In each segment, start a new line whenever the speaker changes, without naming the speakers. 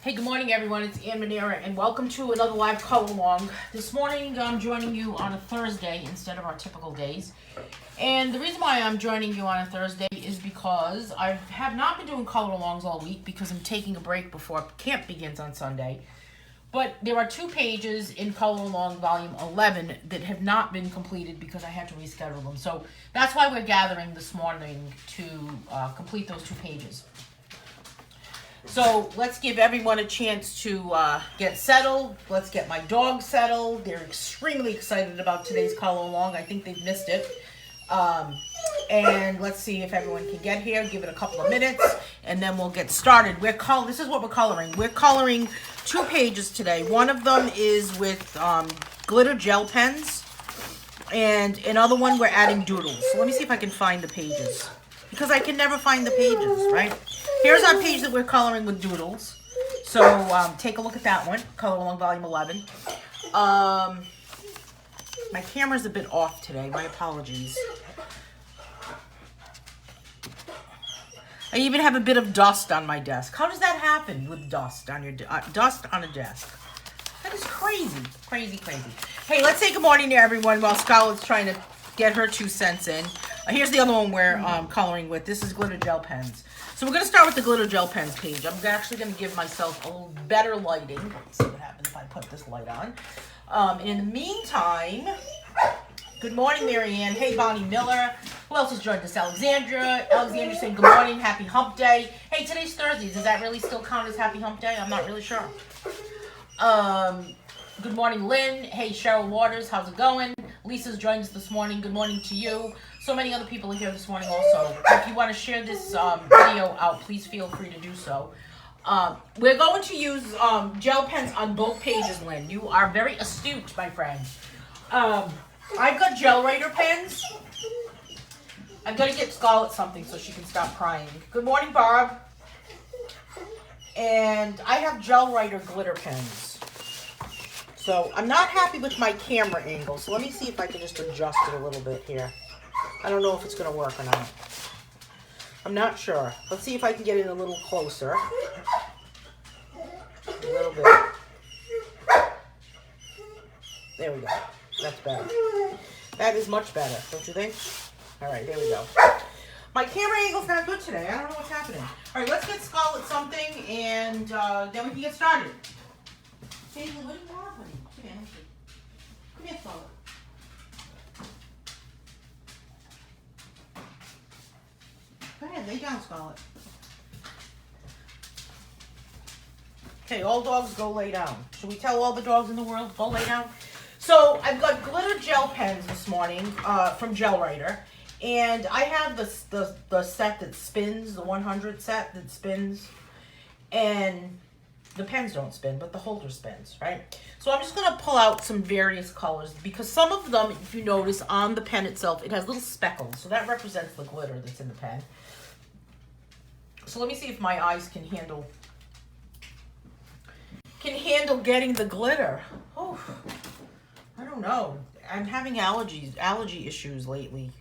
Hey, good morning, everyone. It's Anne Manera, and welcome to another live color along. This morning, I'm joining you on a Thursday instead of our typical days. And the reason why I'm joining you on a Thursday is because I have not been doing color alongs all week because I'm taking a break before camp begins on Sunday. But there are 2 pages in Color Along Volume 11 that have not been completed because I had to reschedule them. So that's why we're gathering this morning to complete those 2 pages. So let's give everyone a chance to get settled. Let's get my dog settled. They're extremely excited about today's Color Along. I think they've missed it. And let's see if everyone can get here. Give it a couple of minutes, and then we'll get started. This is what we're coloring. We're coloring 2 pages today. One of them is with glitter gel pens, and another one we're adding doodles. So let me see if I can find the pages, because I can never find the pages, right? Here's our page that we're coloring with doodles. So take a look at that one, Color Along Volume 11. My camera's a bit off today. My apologies. I even have a bit of dust on my desk. How does that happen with dust on your dust on a desk? That is crazy, crazy, crazy. Hey, let's say good morning to everyone while Scarlett's trying to get her 2 cents in. Here's the other one we're coloring with. This is glitter gel pens. So we're going to start with the glitter gel pens page. I'm actually going to give myself a little better lighting. Let's see what happens if I put this light on. In the meantime, good morning, Marianne. Hey, Bonnie Miller. Who else has joined us? Alexandra. Alexandra saying good morning. Happy hump day. Hey, today's Thursday. Does that really still count as happy hump day? I'm not really sure. Good morning, Lynn. Hey, Cheryl Waters. How's it going? Lisa's joined us this morning. Good morning to you. So many other people are here this morning also. If you want to share this video out, please feel free to do so. We're going to use gel pens on both pages, Lynn. You are very astute, my friend. I've got gel writer pens. I'm going to get Scarlett something so she can stop crying. Good morning, Barb. And I have gel writer glitter pens. So I'm not happy with my camera angle. So let me see if I can just adjust it a little bit here. I don't know if it's going to work or not. I'm not sure. Let's see if I can get it a little closer. A little bit. There we go. That's better. That is much better, don't you think? All right, there we go. My camera angle's not good today. I don't know what's happening. All right, let's get Scarlett something, and then we can get started. Hazel, what do you want, honey? Come here, come here, Scarlett. Go ahead, lay down, Scarlett. Okay, all dogs go lay down. Should we tell all the dogs in the world, go lay down? So I've got glitter gel pens this morning from Gel Writer. And I have the set that spins, the 100 set that spins. And the pens don't spin, but the holder spins, right? So I'm just going to pull out some various colors because some of them, if you notice, on the pen itself, it has little speckles. So that represents the glitter that's in the pen. So let me see if my eyes can handle getting the glitter. Oh, I don't know. I'm having allergy issues lately.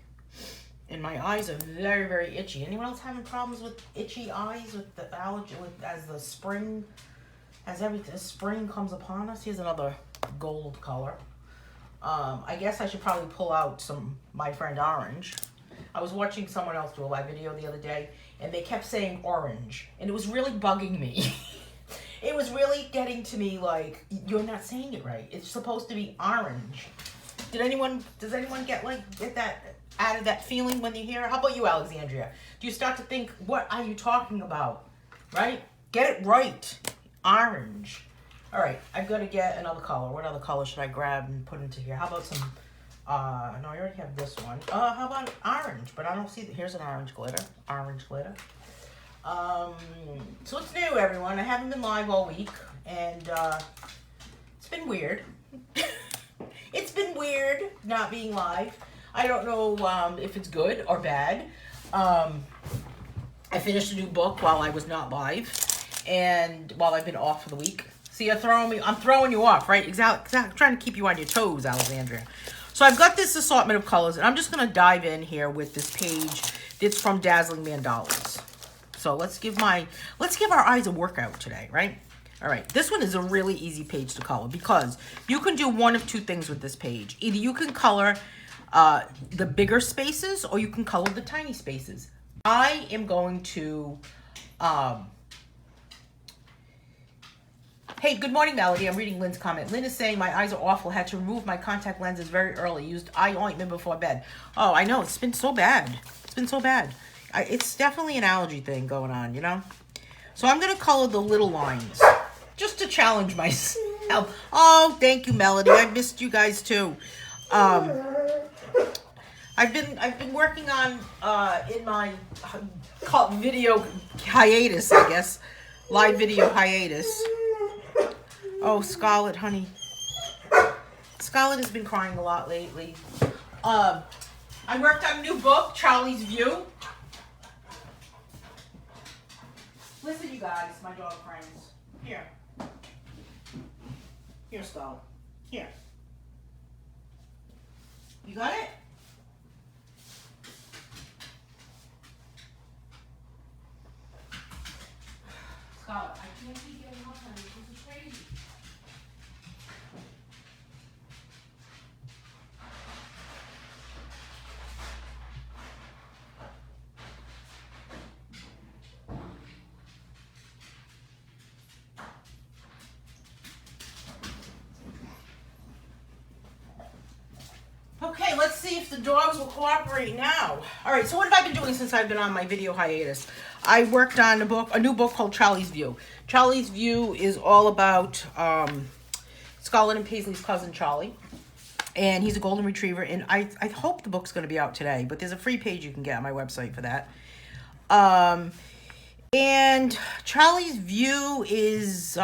And my eyes are very, very itchy. Anyone else having problems with itchy eyes with the allergy, as the spring comes upon us? Here's another gold color. I guess I should probably pull out my friend orange. I was watching someone else do a live video the other day, and they kept saying orange, and it was really bugging me. It was really getting to me like, you're not saying it right. It's supposed to be orange. Does anyone get that out of that feeling when you hear it? How about you, Alexandria? Do you start to think, what are you talking about? Right? Get it right. Orange. All right, I've got to get another color. What other color should I grab and put into here? How about some, no, I already have this one. How about orange? But I don't see, here's an orange glitter. Orange glitter. So it's new, everyone. I haven't been live all week, and it's been weird. It's been weird not being live. I don't know if it's good or bad. I finished a new book while I was not live, and while I've been off for the week. See, you're throwing me. I'm throwing you off, right? Exactly. I'm trying to keep you on your toes, Alexandria. So I've got this assortment of colors, and I'm just going to dive in here with this page that's from Dazzling Mandalas. So let's give our eyes a workout today, right? All right, this one is a really easy page to color because you can do one of two things with this page. Either you can color the bigger spaces or you can color the tiny spaces. I am going to, hey, good morning, Melody. I'm reading Lynn's comment. Lynn is saying my eyes are awful. Had to remove my contact lenses very early. Used eye ointment before bed. Oh, I know. It's been so bad. It's been so bad. It's definitely an allergy thing going on, you know? So I'm going to color the little lines just to challenge myself. Oh, thank you, Melody. I missed you guys too. I've been working on in my video hiatus, I guess. Live video hiatus. Oh, Scarlett, honey. Scarlett has been crying a lot lately. I worked on a new book, Charlie's View. Listen, you guys, my dog friends. Here. Here, Scarlett. Here. You got it? Scarlett, I can't keep getting up on you. This is crazy. Okay, let's see if the dogs will cooperate now. All right, so what have I been doing since I've been on my video hiatus? I worked on a new book called Charlie's View. Charlie's View is all about Scarlett and Paisley's cousin Charlie. And he's a golden retriever. And I hope the book's going to be out today. But there's a free page you can get on my website for that. And Charlie's View is...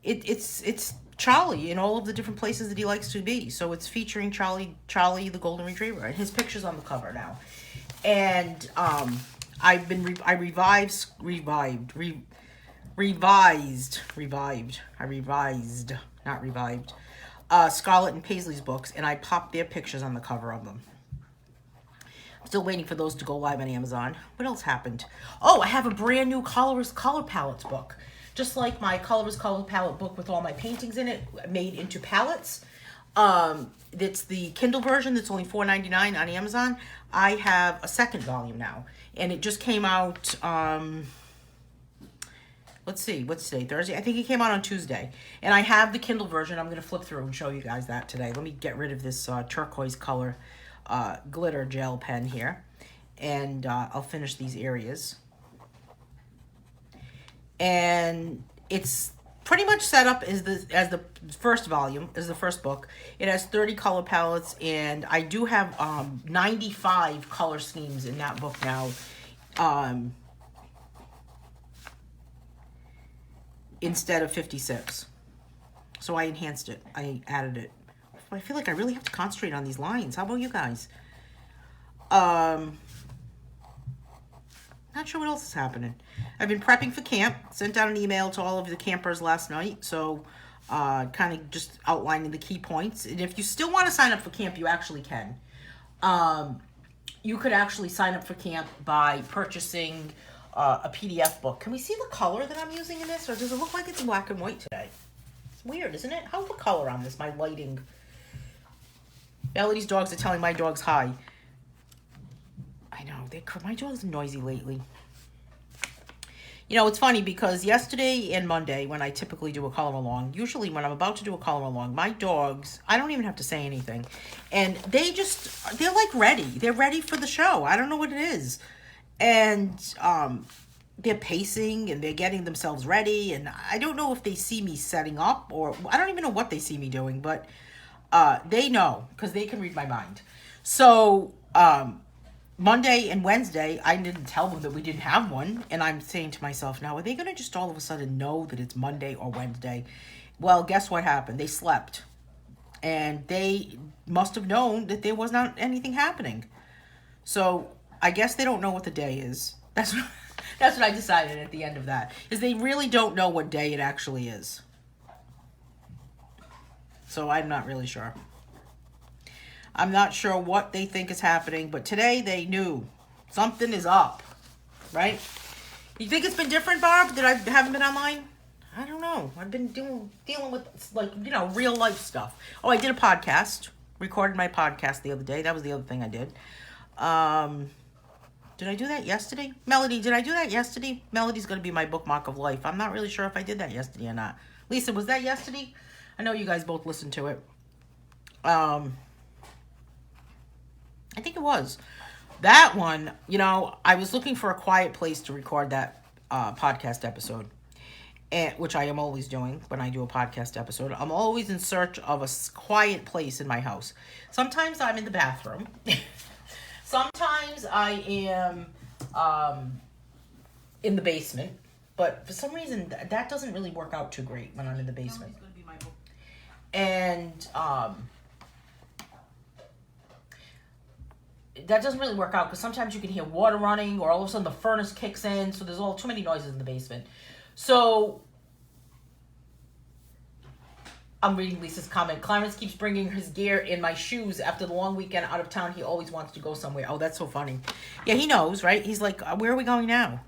It's Charlie in all of the different places that he likes to be. So it's featuring Charlie the golden retriever, and his picture's on the cover now. And I revised Scarlett and Paisley's books, and I popped their pictures on the cover of them. I'm still waiting for those to go live on Amazon. What else happened? Oh, I have a brand new color palettes book. Just like my Colorist Color Palette book with all my paintings in it, made into palettes. It's the Kindle version that's only $4.99 on Amazon. I have a second volume now. And it just came out, let's see, what's today, Thursday? I think it came out on Tuesday. And I have the Kindle version. I'm going to flip through and show you guys that today. Let me get rid of this turquoise color glitter gel pen here. And I'll finish these areas. And it's pretty much set up as the first volume, as the first book. It has 30 color palettes, and I do have 95 color schemes in that book now. Instead of 56. So I enhanced it. I added it. I feel like I really have to concentrate on these lines. How about you guys? Not sure what else is happening. I've been prepping for camp. Sent out an email to all of the campers last night. So kind of just outlining the key points. And if you still want to sign up for camp, you actually can. You could actually sign up for camp by purchasing a PDF book. Can we see the color that I'm using in this? Or does it look like it's black and white today? It's weird, isn't it? How's the color on this? My lighting. Melody's dogs are telling my dogs hi. I know, my dogs are noisy lately. You know, it's funny because yesterday and Monday, when I typically do a color along, usually when I'm about to do a color along, my dogs, I don't even have to say anything. And they're like ready. They're ready for the show. I don't know what it is. And they're pacing and they're getting themselves ready. And I don't know if they see me setting up or I don't even know what they see me doing, but they know because they can read my mind. So, Monday and Wednesday, I didn't tell them that we didn't have one. And I'm saying to myself, now, are they going to just all of a sudden know that it's Monday or Wednesday? Well, guess what happened? They slept. And they must have known that there was not anything happening. So I guess they don't know what the day is. That's what I decided at the end of that. Is they really don't know what day it actually is. So I'm not really sure. I'm not sure what they think is happening, but today they knew something is up, right? You think it's been different, Barb? That I haven't been online? I don't know. I've been dealing with, like, real life stuff. Oh, I did a podcast. Recorded my podcast the other day. That was the other thing I did. Did I do that yesterday? Melody, did I do that yesterday? Melody's going to be my bookmark of life. I'm not really sure if I did that yesterday or not. Lisa, was that yesterday? I know you guys both listened to it. I think it was. That one, I was looking for a quiet place to record that podcast episode, which I am always doing when I do a podcast episode. I'm always in search of a quiet place in my house. Sometimes I'm in the bathroom. Sometimes I am in the basement. But for some reason, that doesn't really work out too great when I'm in the basement. And that doesn't really work out because sometimes you can hear water running, or all of a sudden the furnace kicks in, so there's too many noises in the basement. So I'm reading Lisa's comment. Clarence keeps bringing his gear in my shoes after the long weekend out of town. He always wants to go somewhere. Oh, that's so funny. Yeah, he knows, right? He's like, where are we going now?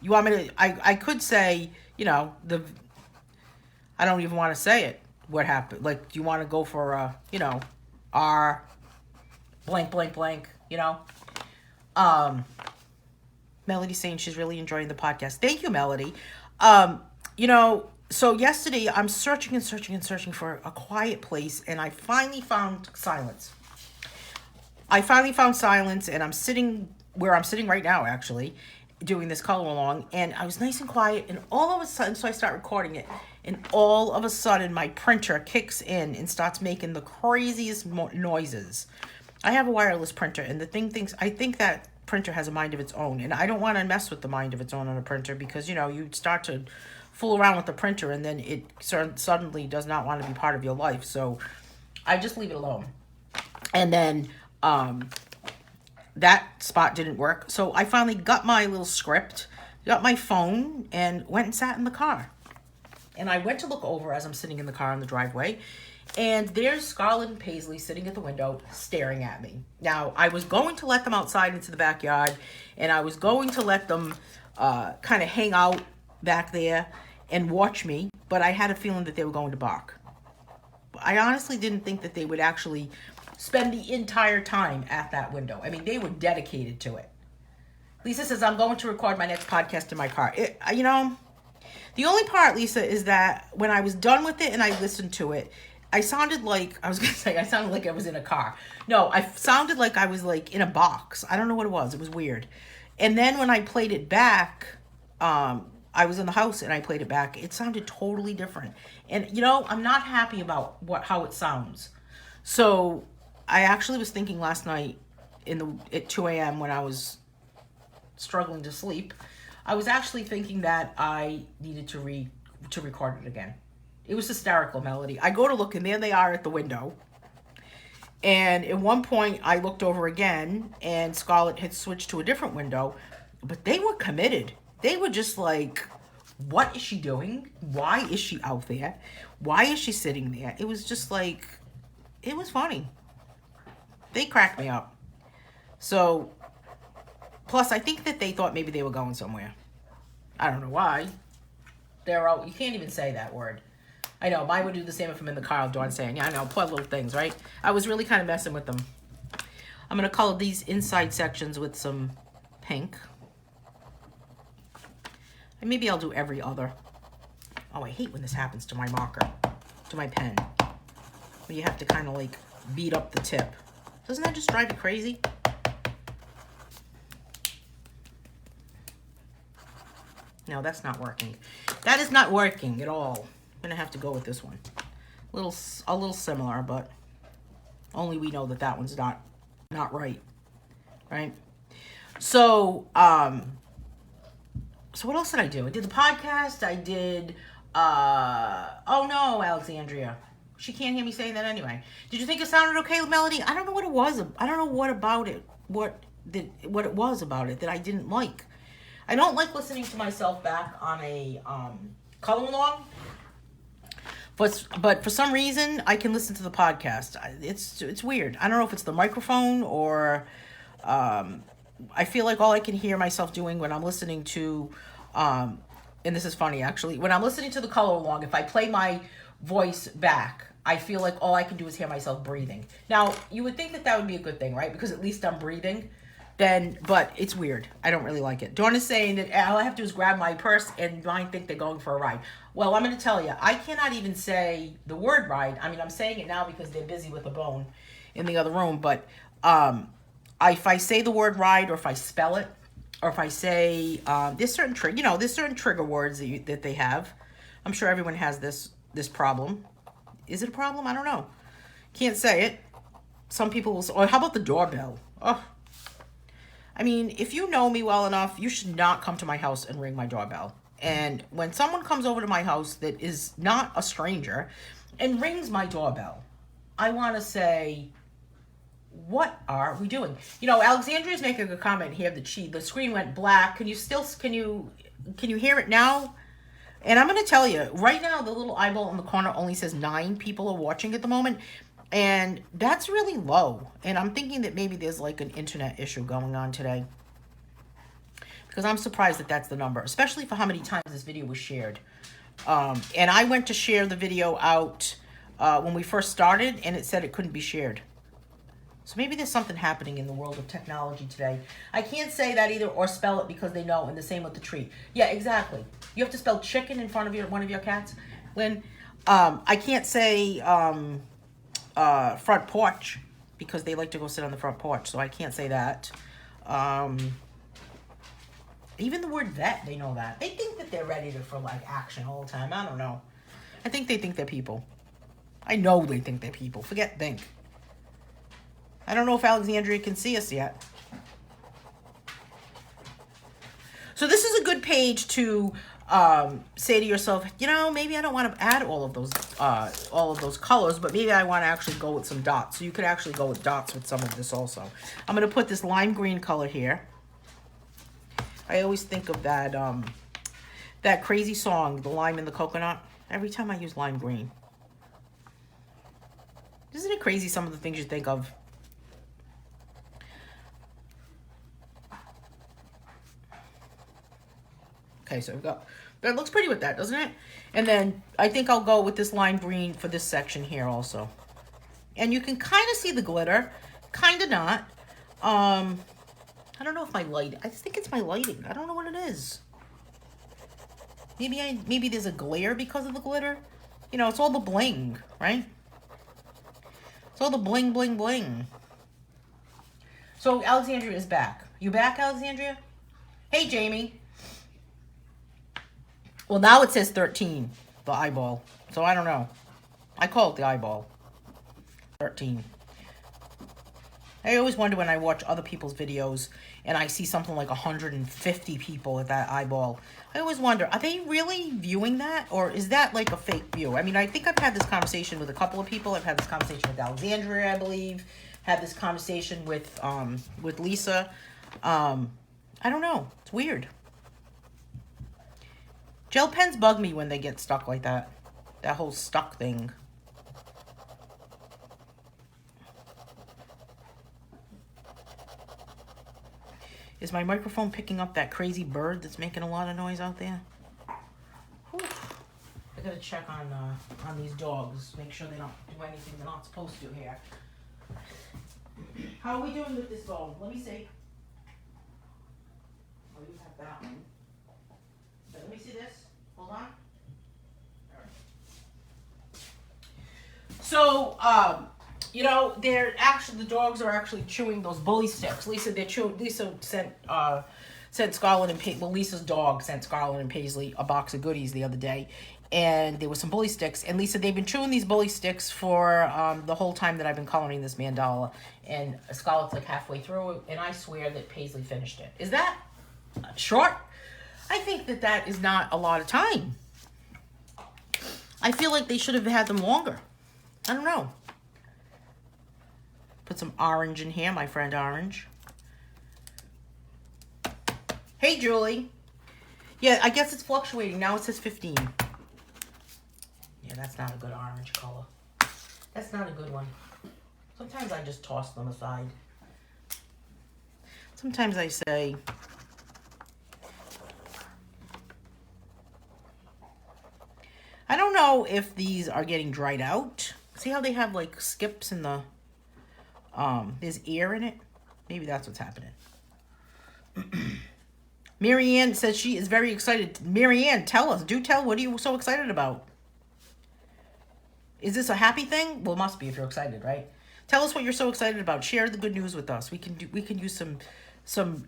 You want me to, I could say, I don't even want to say it. What happened? Like, do you want to go for, our blank, blank, blank, Melody's saying she's really enjoying the podcast. Thank you, Melody. So yesterday I'm searching for a quiet place, and I finally found silence. And I'm sitting where I'm sitting right now, actually, doing this color along, and I was nice and quiet, and all of a sudden, so I start recording it, and all of a sudden my printer kicks in and starts making the craziest noises. I have a wireless printer, and the thing thinks, I think that printer has a mind of its own, and I don't want to mess with the mind of its own on a printer, because you start to fool around with the printer, and then it suddenly does not want to be part of your life. So I just leave it alone. And then that spot didn't work. So I finally got my little script, got my phone, and went and sat in the car. And I went to look over as I'm sitting in the car in the driveway, and there's Scarlett and Paisley sitting at the window staring at me. Now, I was going to let them outside into the backyard, and I was going to let them kind of hang out back there and watch me, but I had a feeling that they were going to bark. I honestly didn't think that they would actually spend the entire time at that window. I mean, they were dedicated to it. Lisa says, I'm going to record my next podcast in my car. The only part, Lisa, is that when I was done with it and I listened to it, I sounded like I was in a car. No, I sounded like I was like in a box. I don't know what it was. It was weird. And then when I played it back, I was in the house and I played it back. It sounded totally different. And, I'm not happy about how it sounds. So I actually was thinking last night at 2 a.m. when I was struggling to sleep, I was actually thinking that I needed to record it again. It was hysterical, Melody. I go to look, and there they are at the window. And at one point, I looked over again, and Scarlett had switched to a different window. But they were committed. They were just like, what is she doing? Why is she out there? Why is she sitting there? It was just like, it was funny. They cracked me up. So, plus, I think that they thought maybe they were going somewhere. I don't know why. You can't even say that word. I know, mine would do the same if I'm in the car. Dawn saying, yeah, I know, poor little things, right? I was really kind of messing with them. I'm going to color these inside sections with some pink. And maybe I'll do every other. Oh, I hate when this happens to my marker, to my pen. When you have to kind of like beat up the tip. Doesn't that just drive you crazy? No, that's not working. That is not working at all. I'm gonna have to go with this one. A little similar, but only we know that one's not right, right? So, so what else did I do? I did the podcast. I did, oh no, Alexandria. She can't hear me saying that anyway. Did you think it sounded okay with Melody? I don't know what it was. I don't know what about it, what it was about it that I didn't like. I don't like listening to myself back on a color along. But for some reason, I can listen to the podcast. It's weird. I don't know if it's the microphone or I feel like all I can hear myself doing when I'm listening to And this is funny, actually. When I'm listening to the color along, if I play my voice back, I feel like all I can do is hear myself breathing. Now, you would think that that would be a good thing, right? Because at least I'm breathing. But it's weird. I don't really like it. Dawn is saying that all I have to do is grab my purse and mine think they're going for a ride. Well, I'm going to tell you, I cannot even say the word ride. I mean, I'm saying it now because they're busy with a bone in the other room. But if I say the word ride, or if I spell it, or if I say there's certain trigger words that they have. I'm sure everyone has this problem. Is it a problem? I don't know. Can't say it. Some people will say, or how about the doorbell? Oh. I mean, if you know me well enough, you should not come to my house and ring my doorbell. And when someone comes over to my house that is not a stranger and rings my doorbell, I want to say, what are we doing? You know, Alexandria's making a comment here that the screen went black. Can you hear it now? And I'm going to tell you, right now, the little eyeball in the corner only says 9 people are watching at the moment. And that's really low. And I'm thinking that maybe there's like an internet issue going on today. Because I'm surprised that that's the number, especially for how many times this video was shared. And I went to share the video out when we first started, and it said it couldn't be shared. So maybe there's something happening in the world of technology today. I can't say that either or spell it because they know, and the same with the treat. Yeah, exactly. You have to spell chicken in front of one of your cats. When I can't say front porch because they like to go sit on the front porch, so I can't say that. Even the word vet, they know that. They think that they're ready for like action all the time. I don't know. I think they think they're people. I know they think they're people. Forget think. I don't know if Alexandria can see us yet. So this is a good page to say to yourself, you know, maybe I don't want to add all of those colors, but maybe I want to actually go with some dots. So you could actually go with dots with some of this also. I'm going to put this lime green color here. I always think of that crazy song, The Lime and the Coconut, every time I use lime green. Isn't it crazy some of the things you think of? Okay, so we've got, that looks pretty with that, doesn't it? And then I think I'll go with this lime green for this section here also. And you can kind of see the glitter, kind of not. I don't know if my light, I think it's my lighting. I don't know what it is. Maybe there's a glare because of the glitter. You know, it's all the bling, right? It's all the bling, bling, bling. So Alexandria is back. You back, Alexandria? Hey, Jamie. Well, now it says 13, the eyeball. So I don't know. I call it the eyeball. 13. I always wonder when I watch other people's videos and I see something like 150 people at that eyeball. I always wonder, are they really viewing that? Or is that like a fake view? I mean, I think I've had this conversation with a couple of people. I've had this conversation with Alexandria, I believe. Had this conversation with Lisa. I don't know. It's weird. Gel pens bug me when they get stuck like that. That whole stuck thing. Is my microphone picking up that crazy bird that's making a lot of noise out there? Whew. I gotta check on these dogs. Make sure they don't do anything they're not supposed to here. How are we doing with this bone? Let me see. Oh, you have that one. Let me see this. Hold on. So, you know, the dogs are actually chewing those bully sticks. Lisa sent Scarlett and Paisley, well, Lisa's dog sent Scarlett and Paisley a box of goodies the other day. And there were some bully sticks. And Lisa, they've been chewing these bully sticks for the whole time that I've been coloring this mandala. And Scarlett's like halfway through it. And I swear that Paisley finished it. Is that short? I think that is not a lot of time. I feel like they should have had them longer. I don't know. Put some orange in here, my friend Orange. Hey, Julie. Yeah, I guess it's fluctuating. Now it says 15. Yeah, that's not a good orange color. That's not a good one. Sometimes I just toss them aside. Sometimes I say, know if these are getting dried out. See how they have like skips in the, there's air in it? Maybe that's what's happening. Marianne says she is very excited. Marianne, tell us. Do tell. What are you so excited about? Is this a happy thing? Well, it must be if you're excited, right? Tell us what you're so excited about. Share the good news with us. We can use some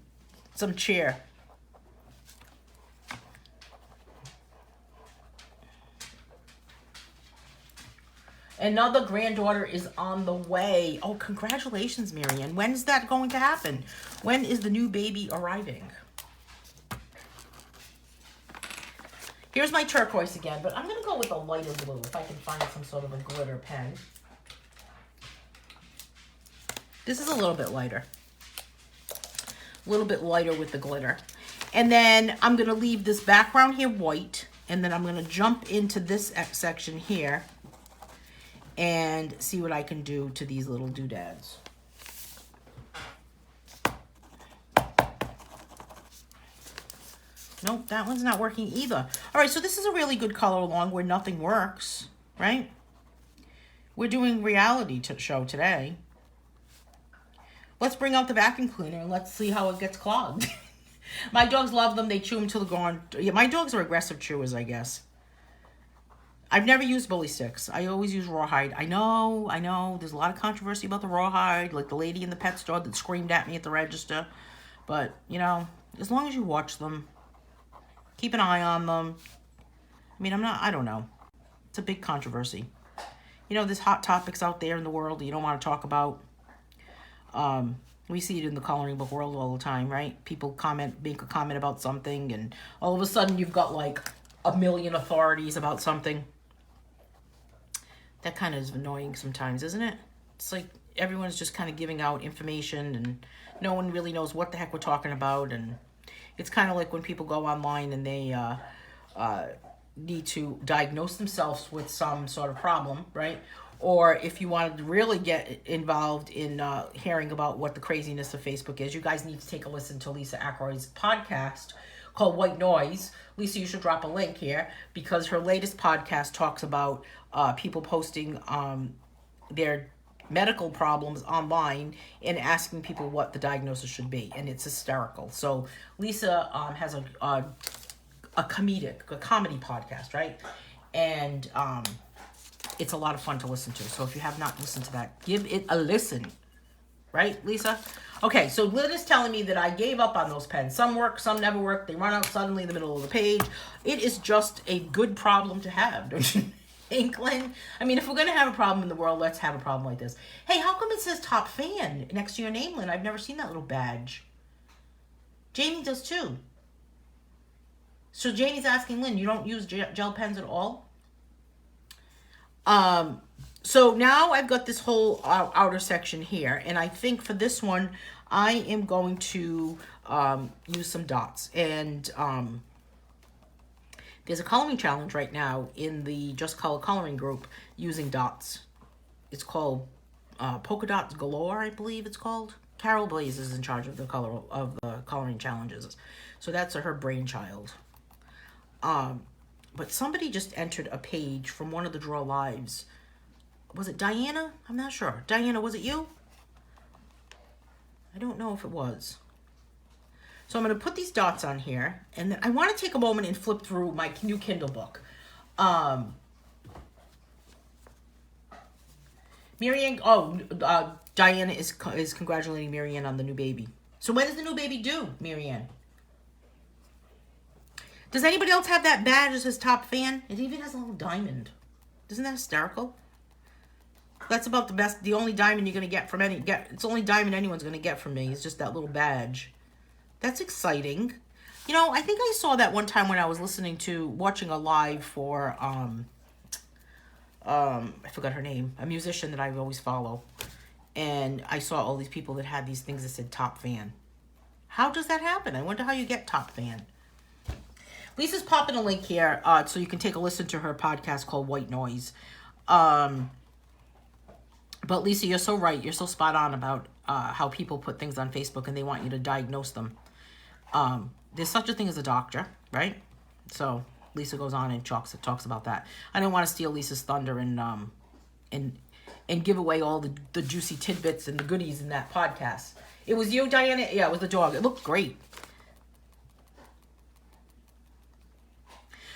cheer. Another granddaughter is on the way. Oh, congratulations, Marianne. When is that going to happen? When is the new baby arriving? Here's my turquoise again, but I'm going to go with a lighter blue if I can find some sort of a glitter pen. This is a little bit lighter. A little bit lighter with the glitter. And then I'm going to leave this background here white, and then I'm going to jump into this section here and see what I can do to these little doodads. Nope, that one's not working either. All right, so this is a really good color along where nothing works, right? We're doing reality show today. Let's bring out the vacuum cleaner and let's see how it gets clogged. My dogs love them. They chew them till they're gone. Yeah, my dogs are aggressive chewers, I guess. I've never used bully sticks. I always use rawhide. I know. There's a lot of controversy about the rawhide, like the lady in the pet store that screamed at me at the register. But, you know, as long as you watch them, keep an eye on them. I mean, I don't know. It's a big controversy. You know, there's hot topics out there in the world that you don't want to talk about. We see it in the coloring book world all the time, right? People make a comment about something, and all of a sudden you've got like a million authorities about something. That kind of is annoying sometimes, isn't it? It's like everyone's just kind of giving out information and no one really knows what the heck we're talking about. And it's kind of like when people go online and they need to diagnose themselves with some sort of problem, right? Or if you wanted to really get involved in hearing about what the craziness of Facebook is, you guys need to take a listen to Lisa Ackroyd's podcast called White Noise. Lisa, you should drop a link here because her latest podcast talks about people posting their medical problems online and asking people what the diagnosis should be. And it's hysterical. So Lisa has a comedy podcast, right? And it's a lot of fun to listen to. So if you have not listened to that, give it a listen. Right, Lisa? Okay, so Lydia's telling me that I gave up on those pens. Some work, some never work. They run out suddenly in the middle of the page. It is just a good problem to have, don't you think, Lynn? I mean, if we're going to have a problem in the world, let's have a problem like this. Hey, how come it says top fan next to your name, Lynn? I've never seen that little badge. Jamie does too. So Jamie's asking, Lynn, you don't use gel pens at all? So now I've got this whole outer section here, and I think for this one, I am going to use some dots. And there's a coloring challenge right now in the Just Color coloring group using dots. It's called Polka Dots Galore, I believe it's called. Carol Blaze is in charge of the coloring challenges, so that's her brainchild. But somebody just entered a page from one of the Draw Lives. Was it Diana? I'm not sure. Diana, was it you? I don't know if it was. So I'm going to put these dots on here. And then I want to take a moment and flip through my new Kindle book. Marianne, Diana is congratulating Marianne on the new baby. So when is the new baby due, Marianne? Does anybody else have that badge that says top fan? It even has a little diamond. Isn't that hysterical? That's about the only diamond you're going to get from it's the only diamond anyone's going to get from me. It's just that little badge. That's exciting. You know, I think I saw that one time when I was watching a live for, I forgot her name, a musician that I always follow. And I saw all these people that had these things that said top fan. How does that happen? I wonder how you get top fan. Lisa's popping a link here so you can take a listen to her podcast called White Noise. But Lisa, you're so right. You're so spot on about how people put things on Facebook and they want you to diagnose them. There's such a thing as a doctor, right? So Lisa goes on and talks about that. I didn't want to steal Lisa's thunder and give away all the juicy tidbits and the goodies in that podcast. It was you, Diana? Yeah, it was the dog. It looked great.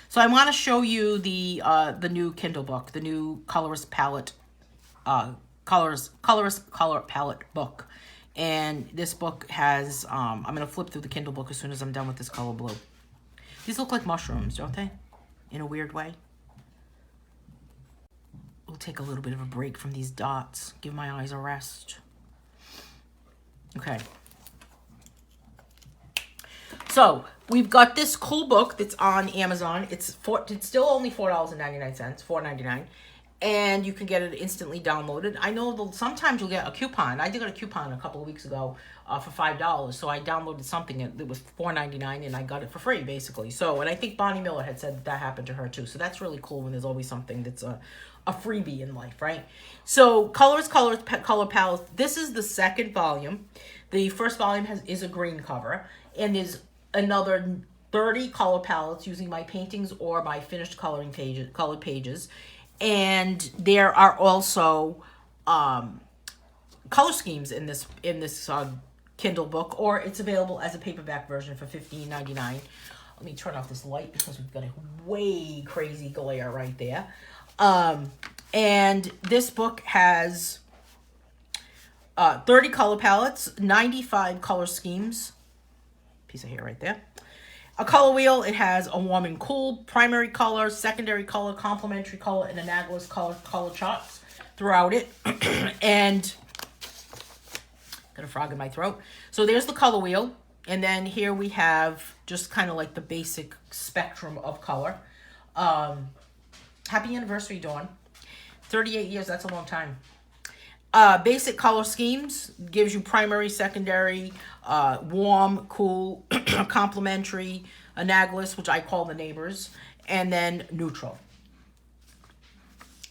So I want to show you the new Kindle book, the new colorist palette, color palette book. And this book has, I'm going to flip through the Kindle book as soon as I'm done with this color blue. These look like mushrooms, don't they? In a weird way. We'll take a little bit of a break from these dots. Give my eyes a rest. Okay. So, we've got this cool book that's on Amazon. It's still only $4.99, $4.99. And you can get it instantly downloaded. I know sometimes you'll get a coupon. I did get a coupon a couple of weeks ago for $5. So I downloaded something that was $4.99 and I got it for free, basically. So, and I think Bonnie Miller had said that happened to her too. So that's really cool when there's always something that's a freebie in life, right? So color palette. This is the second volume. The first volume is a green cover. And there's another 30 color palettes using my paintings or my finished colored pages. And there are also color schemes in this Kindle book, or it's available as a paperback version for $15.99. Let me turn off this light because we've got a way crazy glare right there. And this book has 30 color palettes, 95 color schemes. Piece of hair right there. A color wheel. It has a warm and cool, primary color, secondary color, complementary color, and analogous color charts throughout it. And got a frog in my throat. So there's the color wheel. And then here we have just kind of like the basic spectrum of color. Happy anniversary, Dawn. 38 years, that's a long time. Basic color schemes gives you primary, secondary, warm, cool, complementary, analogous, which I call the neighbors, and then neutral.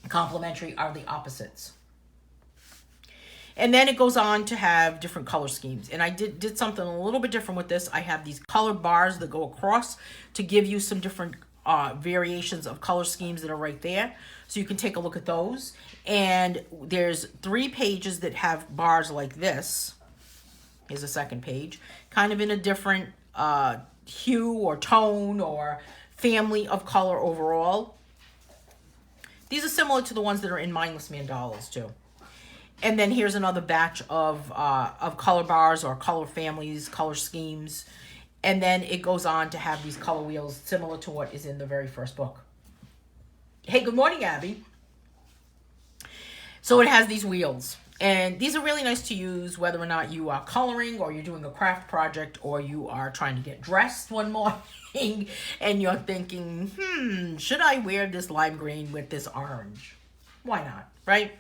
Complementary are the opposites. And then it goes on to have different color schemes. And I did something a little bit different with this. I have these color bars that go across to give you some different variations of color schemes that are right there. So you can take a look at those. And there's 3 pages that have bars like this. Here's a second page. Kind of in a different hue or tone or family of color overall. These are similar to the ones that are in Mindless Mandalas too. And then here's another batch of color bars or color families, color schemes. And then it goes on to have these color wheels similar to what is in the very first book. Hey, good morning, Abby. So it has these wheels. And these are really nice to use whether or not you are coloring or you're doing a craft project or you are trying to get dressed one morning and you're thinking, should I wear this lime green with this orange? Why not, right?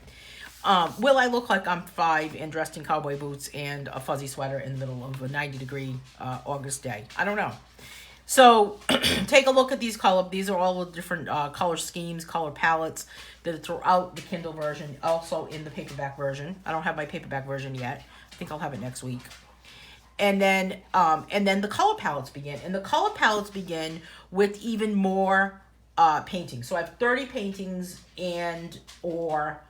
Will I look like I'm 5 and dressed in cowboy boots and a fuzzy sweater in the middle of a 90-degree August day? I don't know. So take a look at these colors. These are all the different color schemes, color palettes that are throughout the Kindle version, also in the paperback version. I don't have my paperback version yet. I think I'll have it next week. And then the color palettes begin. And the color palettes begin with even more paintings. So I have 30 paintings or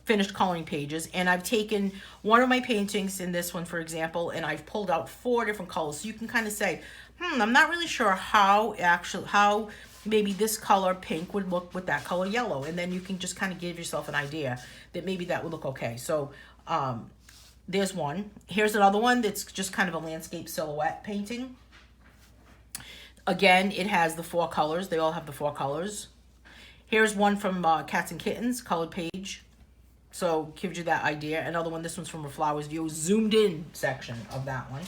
finished coloring pages, and I've taken one of my paintings in this one, for example, and I've pulled out 4 different colors. So you can kind of say, I'm not really sure how maybe this color pink would look with that color yellow, and then you can just kind of give yourself an idea that maybe that would look okay. So there's one. Here's another one that's just kind of a landscape silhouette painting. Again, it has the 4 colors. They all have the 4 colors. Here's one from Cats and Kittens, colored page. So gives you that idea. Another one, this one's from a Flowers View, zoomed in section of that one.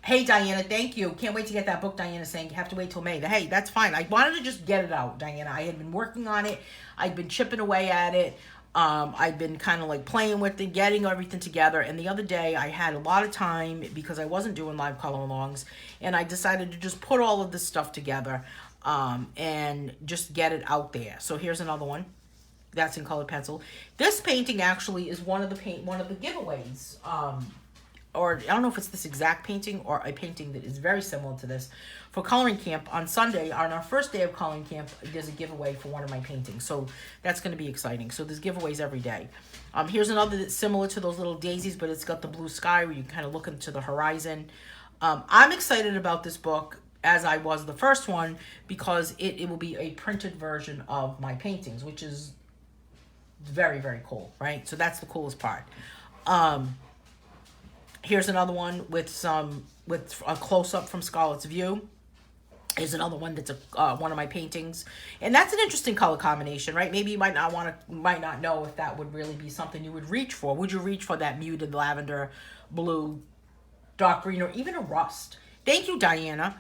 Hey, Diana, thank you. Can't wait to get that book, Diana, saying you have to wait till May. Hey, that's fine. I wanted to just get it out, Diana. I had been working on it. I'd been chipping away at it. I'd been kind of like playing with it, getting everything together. And the other day, I had a lot of time because I wasn't doing live color-alongs. And I decided to just put all of this stuff together and just get it out there. So here's another one. That's in colored pencil. This painting actually is one of the giveaways or I don't know if it's this exact painting or a painting that is very similar to this, for coloring camp on Sunday, on our first day of coloring camp, there's a giveaway for one of my paintings. So that's going to be exciting. So there's giveaways every day. Here's another that's similar to those little daisies, but it's got the blue sky where you kind of look into the horizon. I'm excited about this book, as I was the first one, because it will be a printed version of my paintings, which is very, very cool, right? So that's the coolest part. Here's another one with a close-up from Scarlett's View. Here's another one that's one of my paintings, and that's an interesting color combination, right? Maybe you might not know if that would really be something you would reach for. Would you reach for that muted lavender, blue, dark green, or even a rust? Thank you, Diana.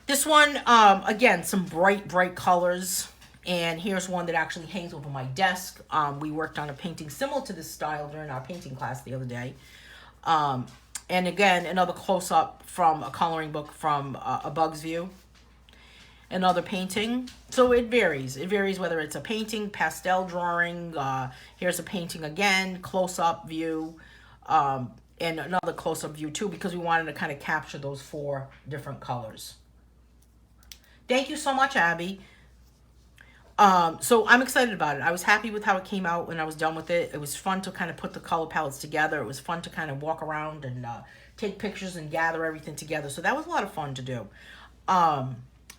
This one, again, some bright colors, and here's one that actually hangs over my desk. We worked on a painting similar to this style during our painting class the other day. And again, another close-up from a coloring book from A Bug's View. Another painting. So it varies. It varies whether it's a painting, pastel drawing. Here's a painting again, close-up view. And another close-up view too, because we wanted to kind of capture those 4 different colors. Thank you so much, Abby. So I'm excited about it. I was happy with how it came out when I was done with it. It was fun to kind of put the color palettes together. It was fun to kind of walk around and take pictures and gather everything together. So that was a lot of fun to do.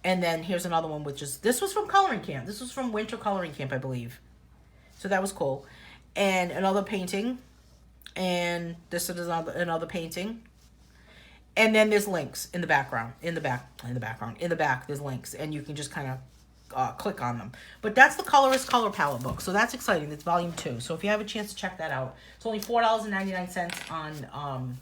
And then here's another one, which is, this was from coloring camp. This was from winter coloring camp, I believe. So that was cool. And another painting. And this is another painting. And then there's links in the background. In the back, there's links. And you can just kind of click on them. But that's the Colorist Color Palette book. So that's exciting. That's volume 2. So if you have a chance to check that out, it's only $4.99 on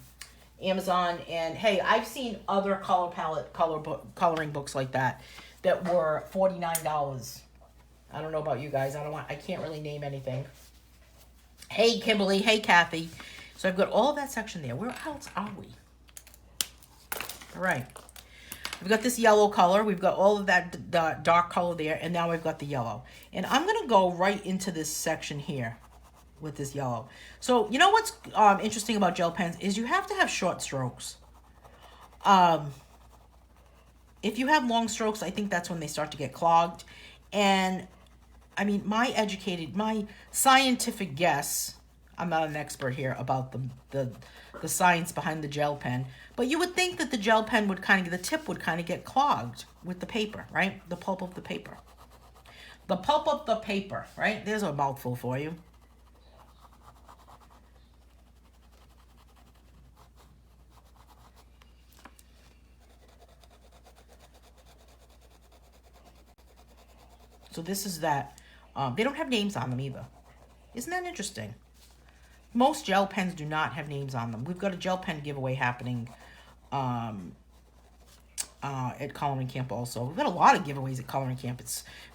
Amazon. And hey, I've seen other coloring books like that were $49. I don't know about you guys. I can't really name anything. Hey Kimberly, hey Kathy. So I've got all of that section there. Where else are we? All right. We've got this yellow color. We've got all of that dark color there, and now we've got the yellow. And I'm going to go right into this section here with this yellow. So, you know what's interesting about gel pens is you have to have short strokes. If you have long strokes, I think that's when they start to get clogged. And, I mean, my scientific guess, I'm not an expert here about the science behind the gel pen, but you would think that the gel pen would the tip would kind of get clogged with the paper, right? The pulp of the paper. The pulp of the paper, right? There's a mouthful for you. So this is that. They don't have names on them either. Isn't that interesting? Most gel pens do not have names on them. We've got a gel pen giveaway happening at coloring camp also. We've got a lot of giveaways at coloring camp.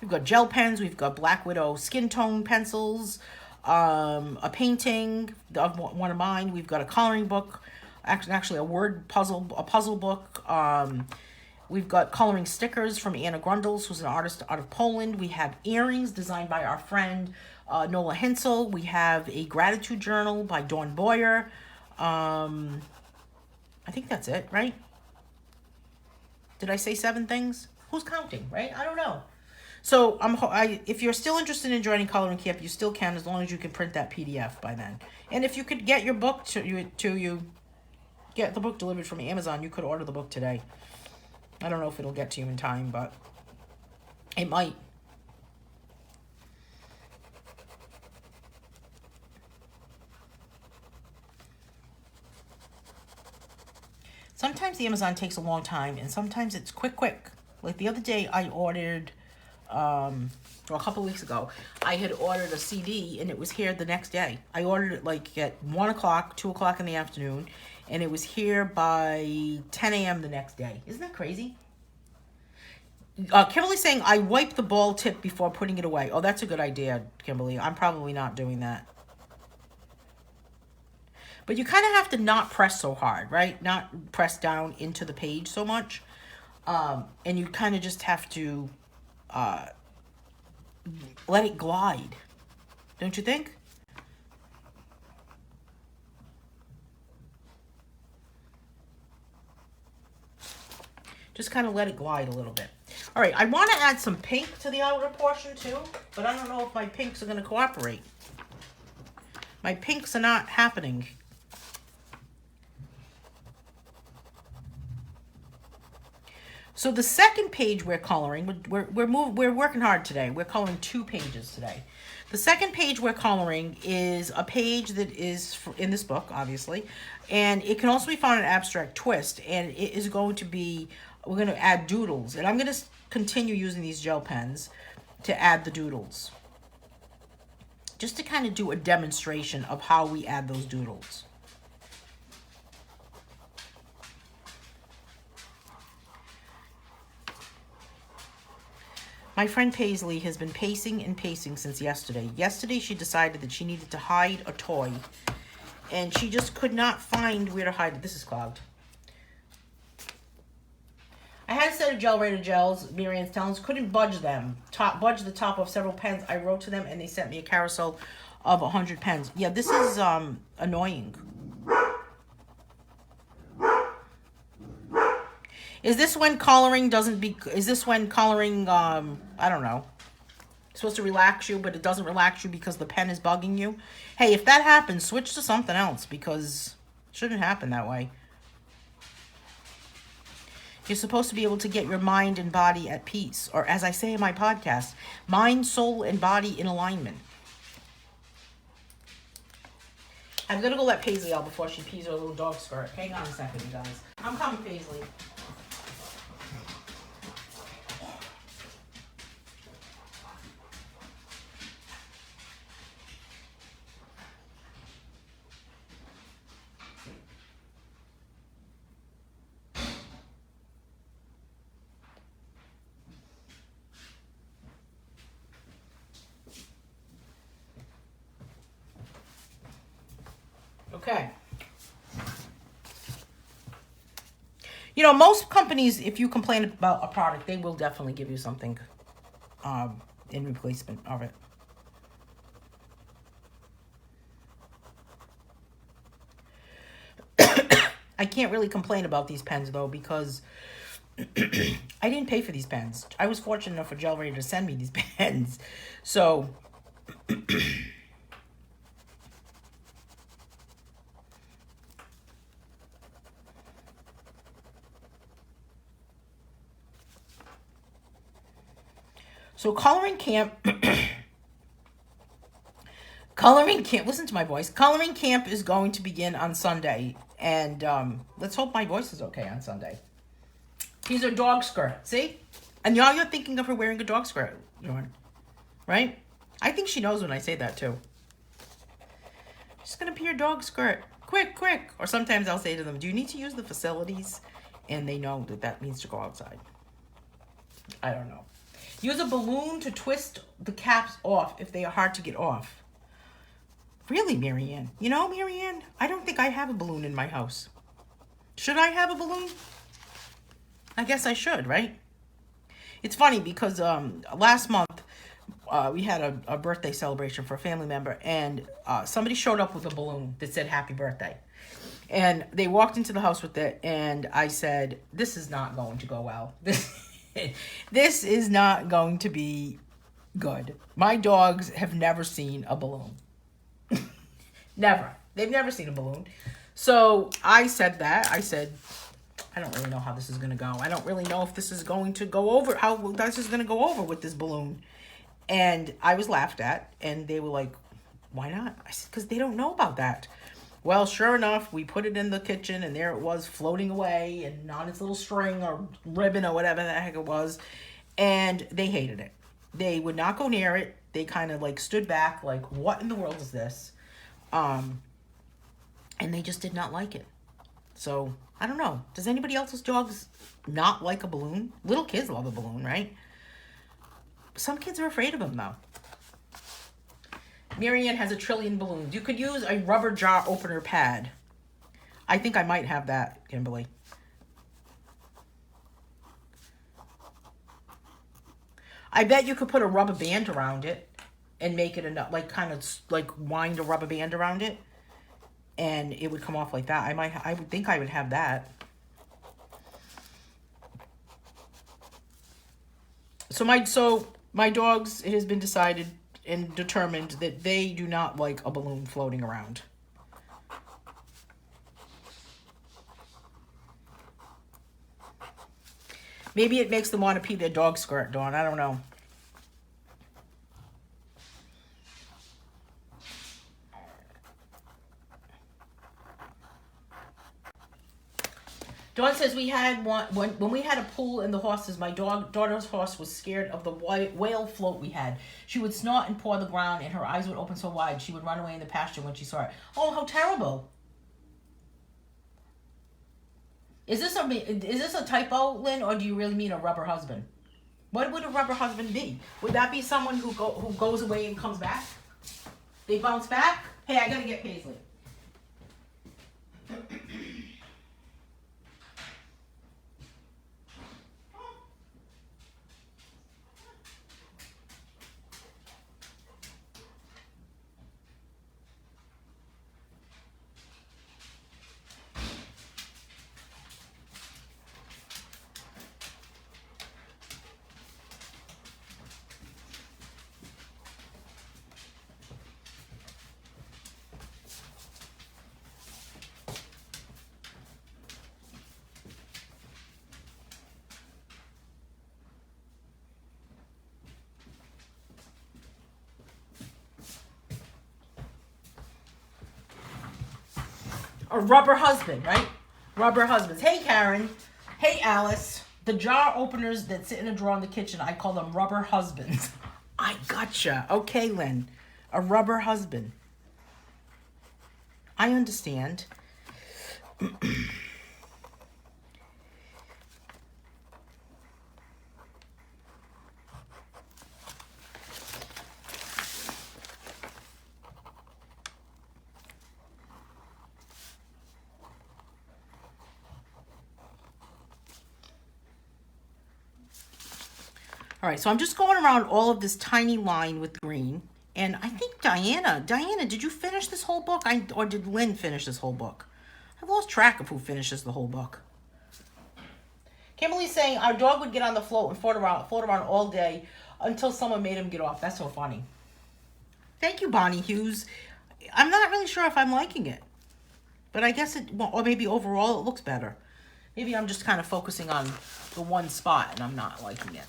We've got gel pens. We've got Black Widow skin tone pencils. A painting of one of mine. We've got a coloring book. Actually a puzzle book. We've got coloring stickers from Anna Grundles, who's an artist out of Poland. We have earrings designed by our friend Nola Hensel. We have a gratitude journal by Dawn Boyer. I think that's it, right? Did I say 7 things? Who's counting, right? I don't know. So if you're still interested in joining coloring camp, you still can, as long as you can print that PDF by then. And if you could get your book get the book delivered from Amazon, you could order the book today. I don't know if it'll get to you in time, but it might. Sometimes the Amazon takes a long time, and sometimes it's quick. Like the other day, I ordered, a couple weeks ago, I had ordered a CD, and it was here the next day. I ordered it like at 1 o'clock, 2 o'clock in the afternoon, and it was here by 10 a.m. the next day. Isn't that crazy? Kimberly's saying, I wipe the ball tip before putting it away. Oh, that's a good idea, Kimberly. I'm probably not doing that. But you kind of have to not press so hard, right? Not press down into the page so much. And you kind of just have to let it glide. Don't you think? Just kind of let it glide a little bit. All right, I want to add some pink to the outer portion too, but I don't know if my pinks are going to cooperate. My pinks are not happening. So the second page we're coloring, we're working hard today. We're coloring 2 pages today. The second page we're coloring is a page that is in this book, obviously, and it can also be found in Abstract Twist, and it is going to be, we're going to add doodles, and I'm going to continue using these gel pens to add the doodles, just to kind of do a demonstration of how we add those doodles. My friend Paisley has been pacing and pacing since yesterday. Yesterday she decided that she needed to hide a toy, and she just could not find where to hide it. This is clogged. I had a set of gel rated gels, Marianne's talents, couldn't budge them. Budge the top of several pens. I wrote to them and they sent me a carousel of 100 pens. Yeah, this is annoying. Is this when coloring is this when coloring, I don't know, supposed to relax you, but it doesn't relax you because the pen is bugging you? Hey, if that happens, switch to something else, because it shouldn't happen that way. You're supposed to be able to get your mind and body at peace, or as I say in my podcast, mind, soul, and body in alignment. I'm going to go let Paisley out before she pees her little dog skirt. Hang on a second, you guys. I'm coming, Paisley. Okay. You know, most companies, if you complain about a product, they will definitely give you something in replacement of it. I can't really complain about these pens, though, because I didn't pay for these pens. I was fortunate enough for Gel Ready to send me these pens. So... So coloring camp, listen to my voice. Coloring camp is going to begin on Sunday. And let's hope my voice is okay on Sunday. These are dog skirt, see? And y'all, you're thinking of her wearing a dog skirt, right? I think she knows when I say that too. She's gonna be your dog skirt. Quick, quick. Or sometimes I'll say to them, do you need to use the facilities? And they know that that means to go outside. I don't know. Use a balloon to twist the caps off if they are hard to get off. Really, Marianne? You know, Marianne, I don't think I have a balloon in my house. Should I have a balloon? I guess I should, right? It's funny because last month we had a birthday celebration for a family member, and somebody showed up with a balloon that said happy birthday. And they walked into the house with it, and I said, this is not going to go well. This is not going to be good. My dogs have never seen a balloon. Never. They've never seen a balloon. So I said that. I said, I don't really know how this is going to go. I don't really know if this is going to go over, how this is going to go over with this balloon. And I was laughed at, and they were like, why not? I said, because they don't know about that. Well, sure enough, we put it in the kitchen, and there it was floating away and on its little string or ribbon or whatever the heck it was. And they hated it. They would not go near it. They kind of like stood back like, what in the world is this? And they just did not like it. So, I don't know. Does anybody else's dogs not like a balloon? Little kids love a balloon, right? Some kids are afraid of them, though. Marianne has 1 trillion balloons. You could use a rubber jar opener pad. I think I might have that, Kimberly. I bet you could put a rubber band around it and make it enough, like kind of like wind a rubber band around it, and it would come off like that. I would think I would have that. So my dogs, it has been decided and determined that they do not like a balloon floating around. Maybe it makes them want to pee their dog skirt, Dawn. I don't know. Dawn says we had one when we had a pool in the horses. My daughter's horse was scared of the whale float we had. She would snort and paw the ground, and her eyes would open so wide she would run away in the pasture when she saw it. Oh, how terrible! Is this a typo, Lynn, or do you really mean a rubber husband? What would a rubber husband be? Would that be someone who goes away and comes back? They bounce back? Hey, I gotta get Paisley. A rubber husband, right? Rubber husbands. Hey, Karen. Hey, Alice. The jar openers that sit in a drawer in the kitchen, I call them rubber husbands. I gotcha. Okay, Lynn. A rubber husband. I understand. All right, so I'm just going around all of this tiny line with green. And I think Diana, did you finish this whole book? Or did Lynn finish this whole book? I've lost track of who finishes the whole book. Kimberly's saying our dog would get on the float and float around all day until someone made him get off. That's so funny. Thank you, Bonnie Hughes. I'm not really sure if I'm liking it. But I guess or maybe overall it looks better. Maybe I'm just kind of focusing on the one spot and I'm not liking it.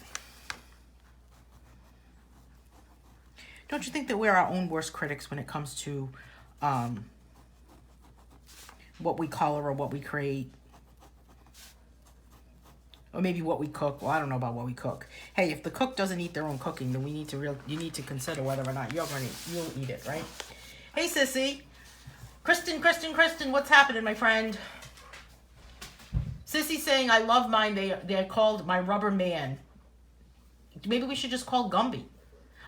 Don't you think that we're our own worst critics when it comes to what we color or what we create? Or maybe what we cook. Well, I don't know about what we cook. Hey, if the cook doesn't eat their own cooking, then you need to consider whether or not you'll eat it, right? Hey, Sissy. Kristen, what's happening, my friend? Sissy's saying, I love mine. They're called my rubber man. Maybe we should just call Gumby.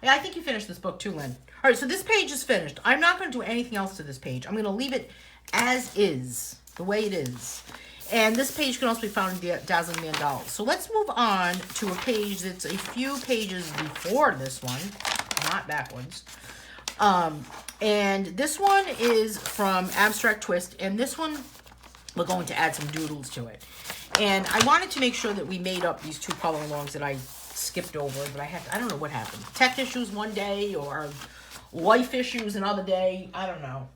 Yeah, I think you finished this book too, Lynn. All right, so this page is finished. I'm not going to do anything else to this page. I'm going to leave it as is, the way it is. And this page can also be found in Dazzling Man Dolls. So let's move on to a page that's a few pages before this one, not backwards. And this one is from Abstract Twist, and this one we're going to add some doodles to it. And I wanted to make sure that we made up these two color alongs that I skipped over, but I don't know what happened. Tech issues one day or life issues another day. I don't know.